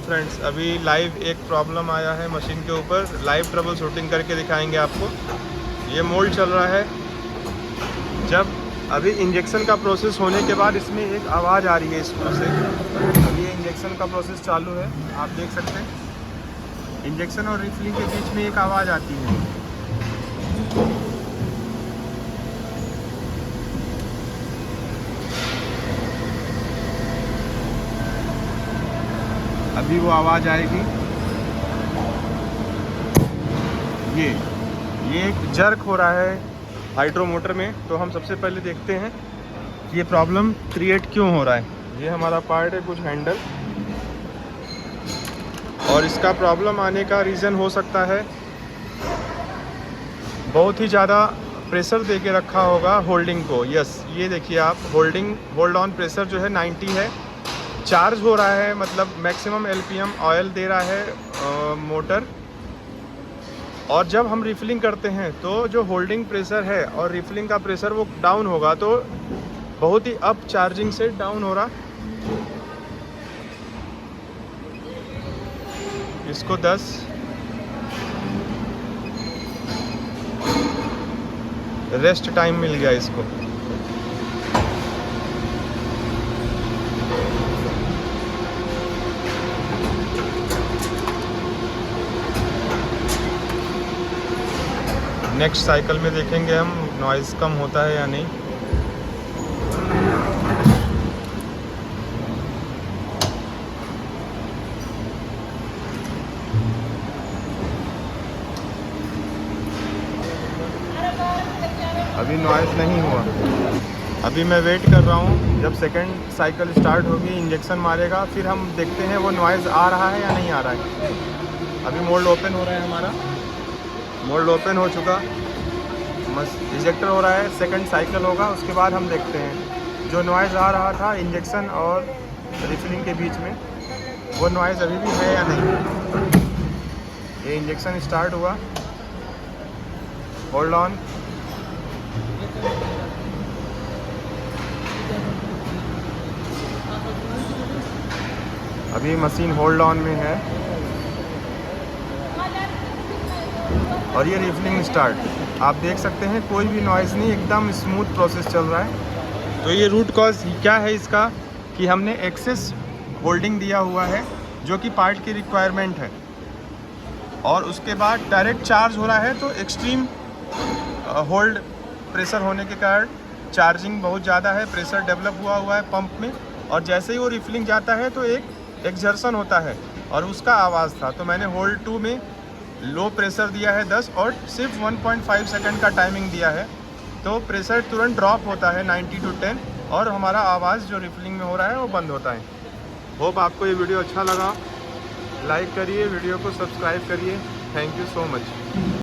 Friends अभी live एक problem आया है मशीन के ऊपर, लाइव ट्रबल शूटिंग करके दिखाएंगे आपको। ये मोल्ड चल रहा है। जब अभी इंजेक्शन का प्रोसेस होने के बाद इसमें एक आवाज़ आ रही है स्क्रू से। अभी ये इंजेक्शन का प्रोसेस चालू है, आप देख सकते हैं। इंजेक्शन और रिफिलिंग के बीच में एक आवाज़ आती है। अभी वो आवाज़ आएगी। ये एक जर्क हो रहा है हाइड्रो मोटर में। तो हम सबसे पहले देखते हैं कि ये प्रॉब्लम क्रिएट क्यों हो रहा है। ये हमारा पार्ट है, कुछ हैंडल, और इसका प्रॉब्लम आने का रीज़न हो सकता है बहुत ही ज़्यादा प्रेशर दे के रखा होगा होल्डिंग को। यस, ये देखिए आप, होल्ड ऑन प्रेशर जो है 90 है। चार्ज हो रहा है, मतलब मैक्सिमम एलपीएम ऑयल दे रहा है मोटर। और जब हम रिफिलिंग करते हैं तो जो होल्डिंग प्रेशर है और रिफिलिंग का प्रेशर वो डाउन होगा, तो बहुत ही अप चार्जिंग से डाउन हो रहा। इसको 10 रेस्ट टाइम मिल गया इसको। नेक्स्ट साइकिल में देखेंगे हम नॉइज़ कम होता है या नहीं। अभी नॉइज़ नहीं हुआ। अभी मैं वेट कर रहा हूँ, जब सेकंड साइकिल स्टार्ट होगी, इंजेक्शन मारेगा, फिर हम देखते हैं वो नॉइज़ आ रहा है या नहीं आ रहा है। अभी मोल्ड ओपन हो रहा है हमारा, मोल्ड ओपन हो चुका, इजेक्टर हो रहा है। सेकंड साइकिल होगा, उसके बाद हम देखते हैं जो नॉइज़ आ रहा था इंजेक्शन और रिफिलिंग के बीच में, वो नॉइज़ अभी भी है या नहीं। ये इंजेक्शन स्टार्ट हुआ, होल्ड ऑन। अभी मशीन होल्ड ऑन में है और ये रिफिलिंग स्टार्ट। आप देख सकते हैं कोई भी नॉइज़ नहीं, एकदम स्मूथ प्रोसेस चल रहा है। तो ये रूट कॉज क्या है इसका, कि हमने एक्सेस होल्डिंग दिया हुआ है जो कि पार्ट की रिक्वायरमेंट है, और उसके बाद डायरेक्ट चार्ज हो रहा है। तो एक्सट्रीम होल्ड प्रेशर होने के कारण चार्जिंग बहुत ज़्यादा है, प्रेशर डेवलप हुआ है पंप में, और जैसे ही वो रिफिलिंग जाता है तो एक एक्सर्शन होता है और उसका आवाज़ था। तो मैंने होल्ड 2 में लो प्रेशर दिया है 10 और सिर्फ 1.5 सेकंड का टाइमिंग दिया है, तो प्रेशर तुरंत ड्रॉप होता है 90 to 10, और हमारा आवाज़ जो रिफिलिंग में हो रहा है वो बंद होता है। होप आपको ये वीडियो अच्छा लगा। लाइक करिए, वीडियो को सब्सक्राइब करिए। Thank you so much.